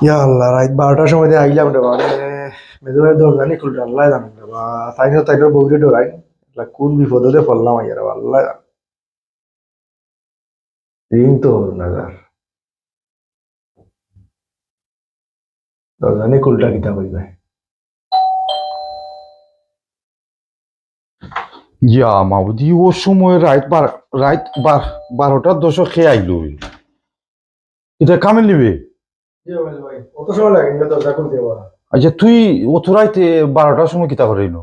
ইয়া আল্লাহ রাত 12টার সময় দিয়ে আইলাম রে মানে মেজো ভাই দরজা নি খুলতে আল্লাহ জানেন রে বা তাইনো বউরে ডরাই কোন বিপদে পড়লাম আইয়ার আল্লাহ জানে দিন তো নাজার দরজা নি খুলটা কিতা কইবে ইয়া মাবুদি ও সময় রাত 12টার 10 খেয়ে আইলো এটা কামে নিবে। ভাই অত সময় লাগে দরজা খুলতে পারা আচ্ছা তুই অত রাইতে 12টার সময় কিতা করে নো?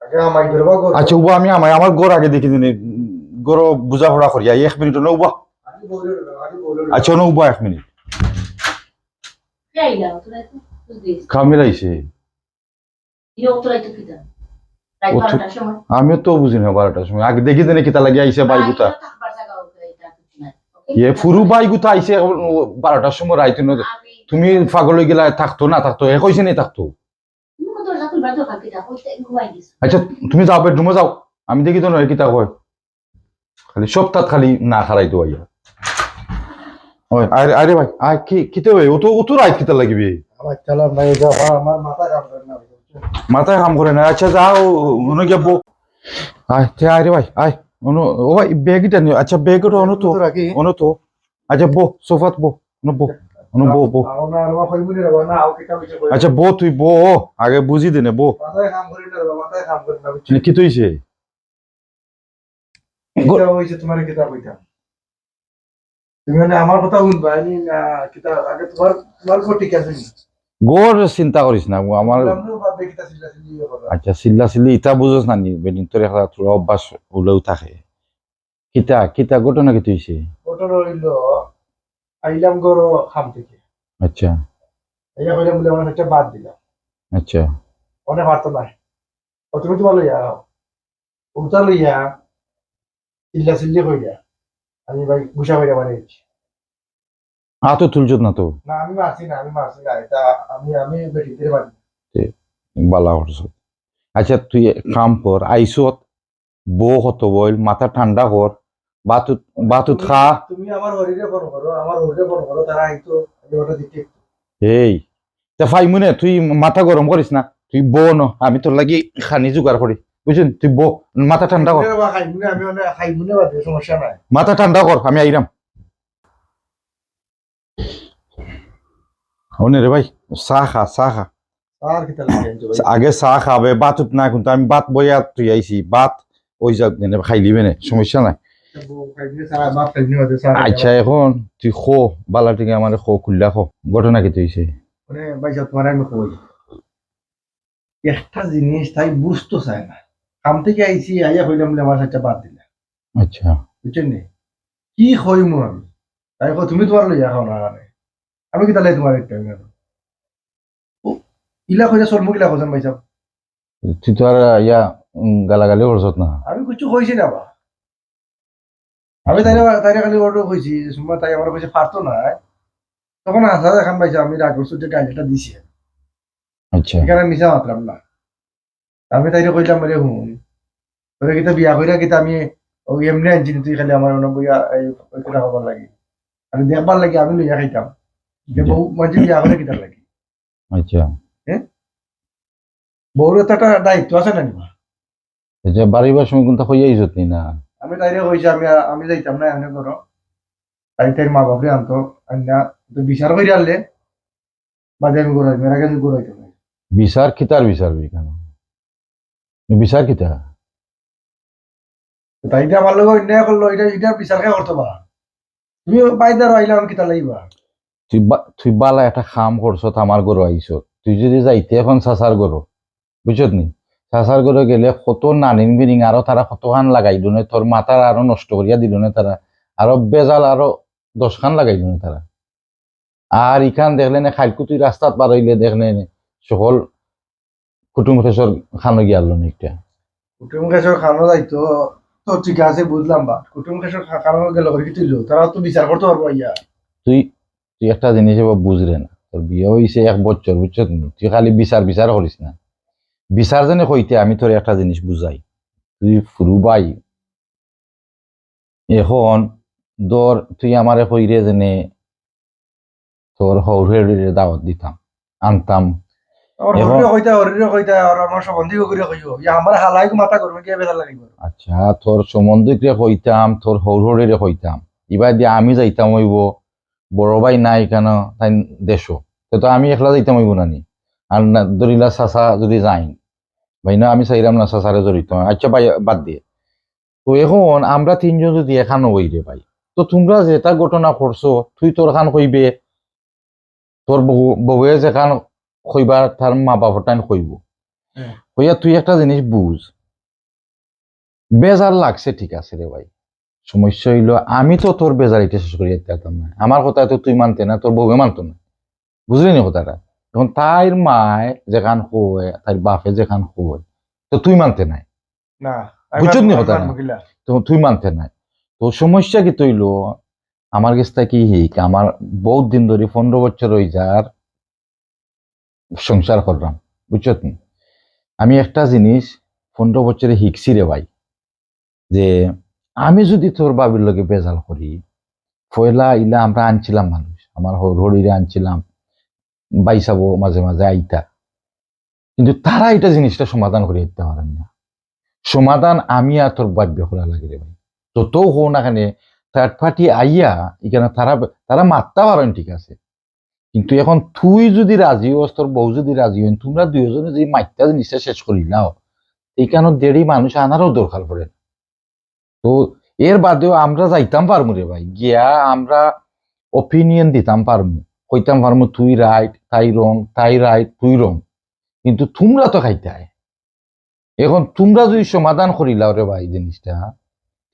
আগে আমাই ধরবা গো আচ্ছা উবা আমি আমার ঘর আগে দেখি দিনে গর বুঝা পড়া করি 1 মিনিট না উবা। আচ্ছা না উবা 1 মিনিট কামে আইছে। আমিও তো বুঝি না 12টার সময় আগে দেখি দিনে কিতা লাগে আইছে বাইগুতা ফুরু বাইগুতা আইছে 12টার সময় রাইতে ন তুমি পাগল হয়ে গেলা থাকতো না থাকতো এ কইছে নি থাকতো। আচ্ছা তুমি যাও বেডরুমে যাও আমি দেখি তো নয় কিতা কয় খালি সপ্তাহ খালি না খারাইতো আইয়া ওই আরে আরে ভাই আয় কি কিতে ভাই ও তো রাইত কিতা লাগিবে আমার চালাম নাই যা আমার মাথা কাম করে না মাথায় কাম করে না। আচ্ছা যাও মনে গিয়া বো আয় তে আরে ভাই আয় অনু ও ভাই ব্যাগটা নিও। আচ্ছা ব্যাগটা অনু তো আচ্ছা বো সোফাত বো অনু বো অনু বো বো আচ্ছা বো তুই বো আগে বুঝি দে নে বো মাথায় কাম করে না মাথায় কাম করে না কি তুইছে হইছে তোমার কিতা কইতা তুমি মানে আমার কথা শুনবা আমি না কিতা আগে তোমার কো ঠিক আছে গোর চিন্তা করিস না আমার আমরাও ভাবে কিতা চিল্লা চিল্লি করা আচ্ছা চিল্লা চিল্লি ইটা বুঝোস না নি বেদিন তোর একটা তোর অভ্যাস হলেও থাকে কিতা কিতা ঘটনা কি তুইছে ঘটনা হইলো আইলাম গরো খাম থেকে আচ্ছা আইয়া কইলাম বলে আমার একটা বাদ দিলাম আচ্ছা অনেক পারতো না ও তুমি তো ভালো ইয়া উঠা লইয়া চিল্লা চিল্লি কইয়া আমি ভাই গুসা কইরা বানিয়েছি তো তুলছত না তো না আমি মারছি না এটা আমি বেটি দিয়ে বানি বালা করছ। আচ্ছা তুই কাম কর আইসত বো হতো বইল মাথা ঠান্ডা কর বাতুত বাতুত খা তুমি আমার হরিরে ফোন করো আমার হরিরে ফোন করো তারা আইতো আমি ওটা দিতে এই তা ফাইমুনে তুই মাথা গরম করিস না তুই বো ন আমি তোর লাগি খানি জোগাড় করি বুঝছেন তুই বো মাথা ঠান্ডা কর আমি খাইমুনে বাদে সমস্যা নাই মাথা ঠান্ডা কর আমি আইরাম ওনে রে ভাই চা খা চা খা আর কি তাহলে আগে চা খাবে বাতুত না কিন্তু আমি বাত বইয়া তুই আইছি বাত ওই যাক খাই লিবে না সমস্যা নাই। আচ্ছা এখন তুই খো বালা থেকে আমার খো খুললা খো ঘটনা কি তুইছে মানে ভাই তোমার আমি কই একটা জিনিস তাই বুঝতো চায় না কাম থেকে আইছি আইয়া কইলাম বলে আমার সাথে বাদ দিলা আচ্ছা বুঝছেন নি কি কইমু আমি তাই কই তুমি তোমার লইয়া খাও না মানে আমি কি তাহলে তোমার একটা ইলা কইরা সরমু গিলা কইছেন ভাই সাহেব তুই তো আর ইয়া গালাগালি করছত না আমি কিছু কইছি না বা আমি তাইরে খালি অর্ডার কইছি যে সুমা তাই আমার কইছে পারতো না তখন আসা দেখান পাইছে আমি রাগ করছি যে গাইলটা দিছি আচ্ছা এখানে মিশা মাত্রাম না আমি তাইরে কইলাম রে হুন তোরে কিতা বিয়া কইরা কিতা আমি ওই এমনি আনছি তুই খালি আমার অন্য বইয়া এই কথা খবর লাগি আমি দেখবার লাগি আমি লইয়া খাইতাম যে বউ মাঝে বিয়া করে কিতার লাগি আচ্ছা হ্যাঁ বউর তো একটা দায়িত্ব আছে না নিবা আচ্ছা বাড়িবার সময় কিন্তু হইয়াই যত না আমি তাইরে কইছি আমি যাইতাম না এনে করো তাই তাই মা বাপরে আনতো আন্না তো বিচার কইরা আনলে বাদে আমি ঘুরাই মেরা গেছে ঘুরাইতাম বিচার কিতার বিচার কেন বিচার কিতা তাই আমার লোক অন্যায় করলো এটা বিচার কে করতে পারা তুমি বাইদার আইলাম কিতা লাইবা তুই বালা একটা খাম করছত আমার গরু আইস তুই যদি যাইতে এখন চাচার গরু বুঝছত নি চাচার গরু গেলে কত নানিন বিনিং আরো তারা কত খান লাগাই দিনে তোর মাথার আরো নষ্ট করিয়া দিল না তারা আরো বেজাল আরো 10 খান লাগাই দিল তারা আর ইখান দেখলে না খাইকু তুই রাস্তাত পার হইলে দেখলে সকল কুটুম খেসর খানো গিয়াল না একটা কুটুম কেশর খানো যাইতো তো ঠিক আছে বুঝলাম বা কুটুম কেশর খানো গেল কি তুইলো তারা তো বিচার করতে পারবো ইয়া তুই তুই একটা জিনিস এবার বুঝলে না তোর বিয়ে হয়েছে 1 বছর বুঝছত তুই খালি বিচার করিস না বিচার জানে কইতে আমি তোর একটা জিনিস বুঝাই তুই ফুরু ভাই এখন ধর তুই আমারে কইরে জেনে তোর হৌরের দাওয়াত দিতাম, আনতাম। আমার এখন হরিরে কইতা আর আমার সম্বন্ধী করে কইও ইয়া আমার হালাই মাথা করবে কি বেজার লাগিব আচ্ছা তোর সম্বন্ধে কইতাম, তোর হৌরের কইতাম, এবার দিয়ে আমি যাইতাম হইব, বড় ভাই নাই কেন তাই দেশ, তো আমি একলা যাইতাম হইব নানি। আর ধরিলা চাচা যদি যাই, ভাই না আমি চাইলাম না চাচারে জড়িত, আচ্ছা ভাই বাদ দিয়ে। তো এখন আমরা তিনজন যদি এখান হই রে ভাই, তো তোমরা যেটা ঘটনা করছো তুই তোর খান কইবে, তোর বউয়ে যেখান কইবার তার মা বাবার টাইম কইব, কইয়া তুই একটা জিনিস বুঝ, বেজার লাগছে ঠিক আছে রে ভাই, সমস্যা হইলো আমি তো তোর বেজার এটা শেষ করি যেতে পারতাম না, আমার কথা তো তুই মানতে না, তোর বউয়ে মানতো না, বুঝলি নি কথাটা। এখন তাইর মায় যেখান কয়, তার বাপে যেখান কয়, তো তুই মানতে নাই, না বুঝছত নি কথাটা, তো তুই মানতে নাই। তো সমস্যা কি তৈল, আমার কাছে কি হিক আমার বহুত দিন ধরে 15 বছর হয়ে যার সংসার করলাম, বুঝছত নি। আমি একটা জিনিস 15 বছরে শিখছি রে ভাই, যে আমি যদি তোর বাবির লগে বেজাল করি, পয়লা ইলা আমরা আনছিলাম মানুষ, আমার হরিরে আনছিলাম, বাইসাবো মাঝে মাঝে আইতা, কিন্তু তারা এটা জিনিসটা সমাধান করে দিতে পারেন না। সমাধান আমি আর তোর বাব্য করা লাগে রে ভাই, যত হো না কেন থার্ড পার্টি আইয়া এখানে তারা তারা মারতে পারেন ঠিক আছে, কিন্তু এখন তুই যদি রাজি হস, তোর বউ যদি রাজি হন, তোমরা দুইজনে যদি মাইটা জিনিসটা শেষ করি নাও, এইখানে দেরি মানুষ আনারও দরকার পড়ে না। তো এর বাদেও আমরা যাইতাম পারমু রে ভাই, গিয়া আমরা ওপিনিয়ন দিতাম পারমু, কইতাম পারমু তুই রাইট তাই রং, তাই রাইট তুই রং, কিন্তু তোমরা তো খাইতে হয়। এখন তোমরা যদি সমাধান করিলাও রে ভাই জিনিসটা,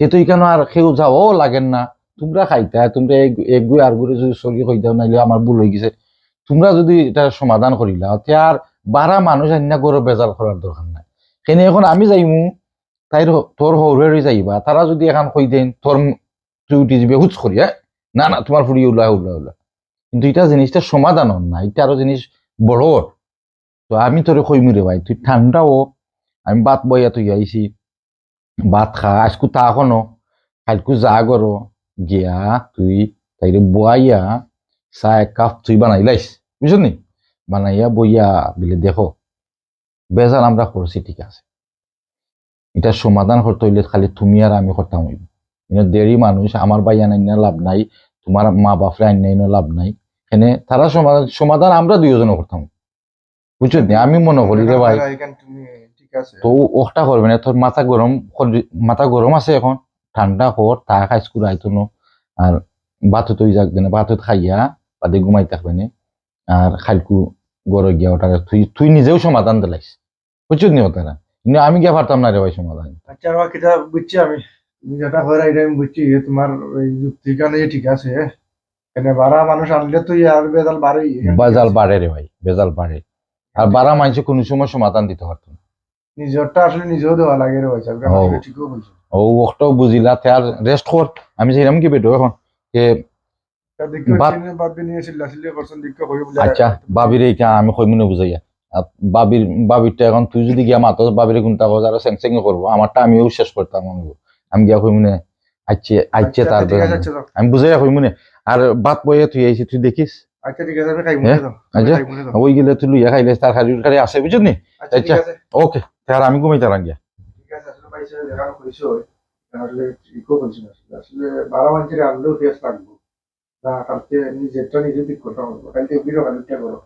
সে তো এখানে আর কেউ যাও লাগেন না, তোমরা খাইতে হয়, তোমরা এক গুই আর গুড়ে যদি চলি কইতাও, নাইলে আমার ভুল হয়ে গেছে, তোমরা যদি এটা সমাধান করিলাও, তে আর বারা মানুষ আইনা গরো বেজাল করার দরকার নাই। কেন এখন আমি যাইমু, তাই তোর হৌরে যাইবা, তারা যদি এখন কই দেন তোর তুই উঠি যাবে হুচ করি, হ্যাঁ না না তোমার ফুড়ি উল্লা উল্লা উল্লা, কিন্তু এটা জিনিসটা সমাধান হন না, এটা আরো জিনিস বড়। তো আমি তোরে কইমু রে ভাই, তুই ঠান্ডা ও, আমি বাত বইয়া তুই আইছি, ভাত খা আজকু তা এখনো, কালকু যা করো, গিয়া তুই তাইরে বইয়া চা এক কাপ তুই বানাই লাইস, বুঝলি নি, বানাইয়া বইয়া বিলে দেখো বেজাল আমরা করছি ঠিক আছে, এটা সমাধান করতে হইলে খালি তুমি আর আমি করতাম হইব, দেরি মানুষ আমার ভাই আনাই না লাভ নাই, তোমার মা বাপরে আনাই না লাভ নাই, এখানে তারা সমাধান সমাধান আমরা দুইজনে করতাম, বুঝছো নি। আমি মনে করি রে ভাই, ঠিক আছে তো ওটা করবে না, তোর মাথা গরম মাথা গরম আছে এখন, ঠান্ডা কর তা খাইস করে আইতো না, আর ভাত তুই যাক দেনে ভাত খাইয়া বাদে ঘুমাই থাকবে না, আর খালকু গড়ে গিয়া ওটা তুই তুই নিজেও সমাধান দিলাইস, বুঝছো নি ওটা, কিন্তু আমি গিয়া পারতাম না রে ভাই সমাধান। আচ্ছা আমার কিতা বুঝছি আমি, তুমি যেটা কইরা এটা আমি বুঝছি তোমার এই যুক্তি কানে ঠিক আছে, এখানে বারা মানুষ আনলে তো আর বেজাল বাড়েই বেজাল বাড়ে রে ভাই, বেজাল বাড়ে, আর বারা মানুষে কোনো সময় সমাধান দিতে পারতো না। নিজরটা আসলে নিজেও দেওয়া লাগে রে ভাই সাহেব, ও আসলে ঠিকও বলছো। ও ওটাও বুঝিলা, তে আর রেস্ট কর, আমি চাইলাম কি বেটো এখন বাত। বাপি নিয়ে চিল্লা করছেন দিকে হয়ে বলে আচ্ছা বাবির এইটা আমি কইমনে বুঝাইয়া, বাবির বাবিরটা এখন তুই যদি গিয়া মাতো বাবিরে কোনটা কথা আরো স্যাং স্যাং করবো, আমারটা আমিও শেষ করতাম, আমি গিয়া কইমনে আচ্ছা আচ্ছা তার ঠিক আছে আচ্ছা দাও। আমি বুঝাইয়া কইমনে, আর বাত বইয়া তুই আইছি তুই দেখিস, আচ্ছা ঠিক আছে আমি খাই মুখে হ্যাঁ দাও, আচ্ছা খাই মুখে দাও। ওই গেলে তুই লইয়া খাইলে তার খালি খালি আসে, বুঝলি নি। আচ্ছা ঠিক আচ্ছা আছে ওকে, তার আমি ঘুমাইতে গিয়া। ঠিক আছে আসলে পাইছে দেখানো কইছো, আসলে ঠিকও বলছি না, আসলে বারা মানুষের আনলেও ফেস লাগবো না, কালকে নিজেরটা নিজে ঠিক করতে হবে, কালকে বিরো খালি করো।